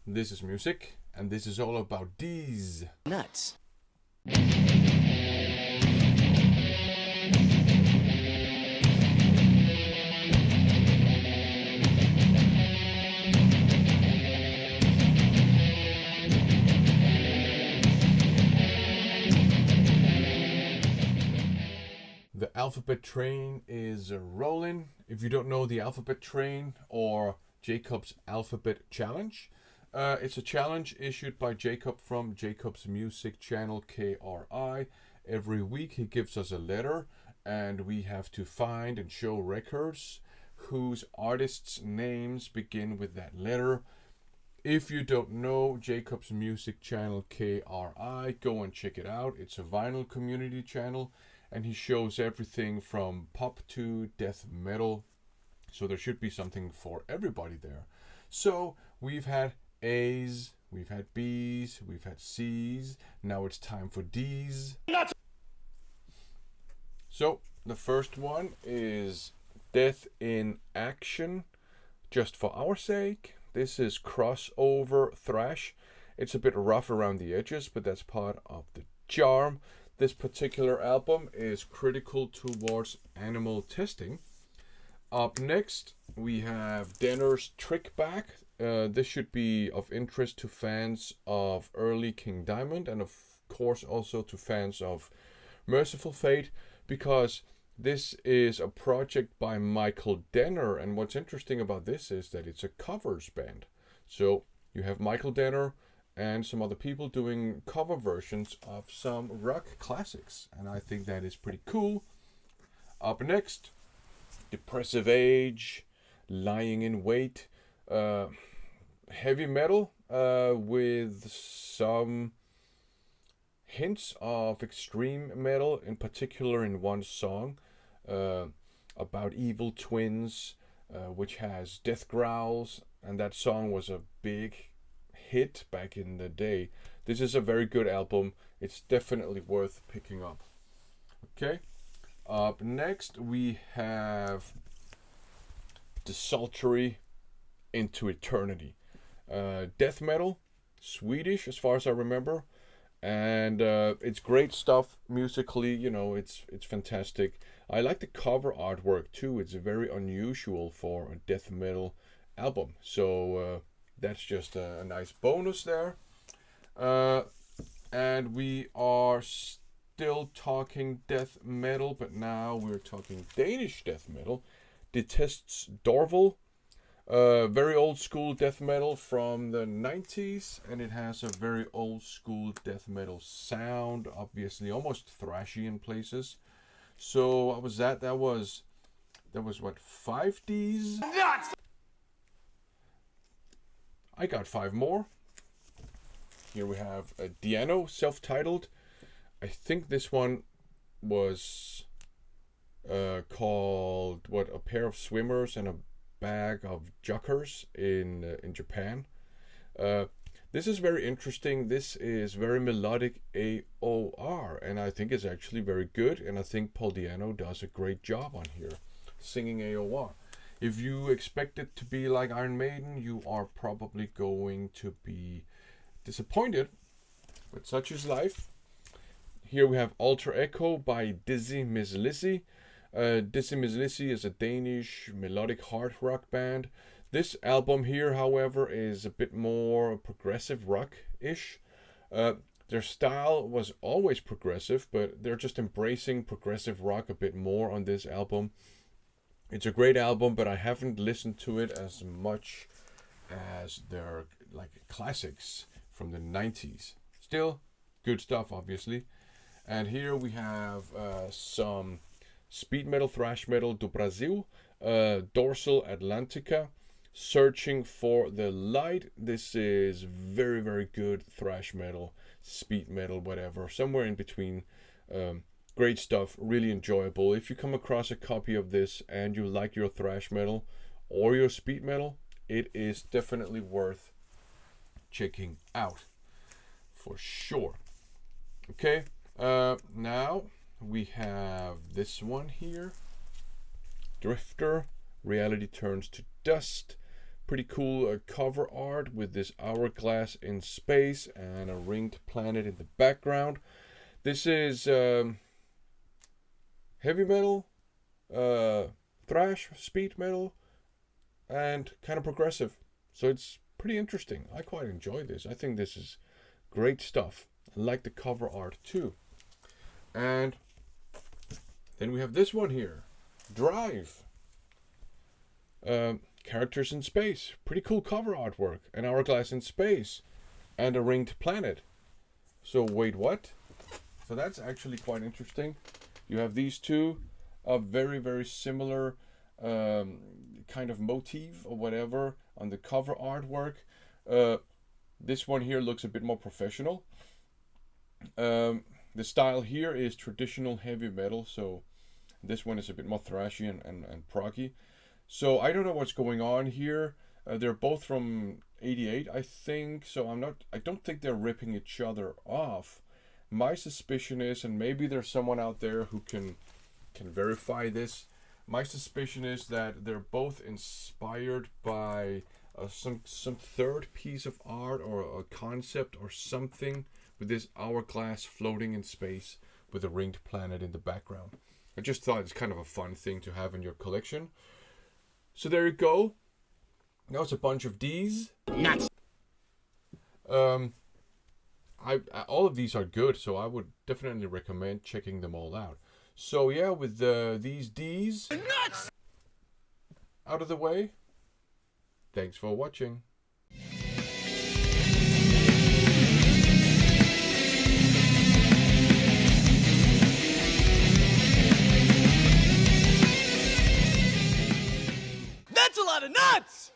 This is music, and this is all about these nuts. The alphabet train is rolling. If you don't know the alphabet train or Jacob's alphabet challenge, it's a challenge issued by Jacob from Jacob's music channel KRI. Every week he gives us a letter and we have to find and show records whose artists' names begin with that letter. If you don't know Jacob's music channel KRI, go and check it out. It's a vinyl community channel and he shows everything from pop to death metal. So there should be something for everybody there. So we've had A's, we've had B's, we've had C's. Now it's time for D's. So the first one is Death in Action, Just for Our Sake. This is crossover thrash. It's a bit rough around the edges, but that's part of the charm. This particular album is critical towards animal testing. Up next, we have Denner's Trickbag. This should be of interest to fans of early King Diamond and of course also to fans of Merciful Fate, because this is a project by Michael Denner, and what's interesting about this is that it's a covers band. So you have Michael Denner and some other people doing cover versions of some rock classics, and I think that is pretty cool. Up next, Depressive Age, Lying in Wait, heavy metal with some hints of extreme metal, in particular in one song about evil twins, which has death growls, and that song was a big hit back in the day. This is a very good album. It's definitely worth picking up. Okay. Up next we have Desultory, Into Eternity. Death metal, Swedish as far as I remember, and it's great stuff musically. You know, it's fantastic. I like the cover artwork too. It's very unusual for a death metal album, so that's just a nice bonus there. And we are still talking death metal, but now we're talking Danish death metal. Detest's Dorval, very old school death metal from the 90s, and it has a very old school death metal sound, obviously almost thrashy in places. So what was that? That was what, 5 Ds? Nuts! I got 5 more. Here we have a Diano, self-titled. I think this one was called what, A Pair of Swimmers and a Bag of Juckers in Japan. This is very interesting. This is very melodic AOR, and I think it's actually very good, and I think Paul Diano does a great job on here singing AOR. If you expect it to be like Iron Maiden, you are probably going to be disappointed, but such is life. Here we have Alter Echo by Dizzy Mizz Lizzy. Dizzy Mizz Lizzy is a Danish melodic hard rock band. This album here, however, is a bit more progressive rock-ish. Their style was always progressive, but they're just embracing progressive rock a bit more on this album. It's a great album, but I haven't listened to it as much as their like classics from the 90s. Still, good stuff, obviously. And here we have some speed metal, thrash metal do Brasil, Dorsal Atlantica, Searching for the Light. This is very, very good thrash metal, speed metal, whatever, somewhere in between. Great stuff, really enjoyable. If you come across a copy of this and you like your thrash metal or your speed metal, it is definitely worth checking out for sure. Okay, now we have this one here, Drifter, Reality Turns to Dust, Pretty cool cover art with this hourglass in space and a ringed planet in the background. This is heavy metal, thrash, speed metal, and kind of progressive. So it's pretty interesting. I quite enjoy this. I think this is great stuff. I like the cover art too. And then we have this one here, Drive. Characters in space. Pretty cool cover artwork. An hourglass in space. And a ringed planet. So wait, what? So that's actually quite interesting. You have these two, a very, very similar kind of motif or whatever on the cover artwork. This one here looks a bit more professional. The style here is traditional heavy metal, so this one is a bit more thrashy and proggy. So I don't know what's going on here. They're both from '88, I think. So I don't think they're ripping each other off. My suspicion is, and maybe there's someone out there who can verify this. My suspicion is that they're both inspired by some third piece of art or a concept or something with this hourglass floating in space with a ringed planet in the background. I just thought it's kind of a fun thing to have in your collection. So there you go. That was a bunch of D's. Nuts. All of these are good, so I would definitely recommend checking them all out. So yeah, with these D's nuts out of the way, thanks for watching. That's a lot of nuts!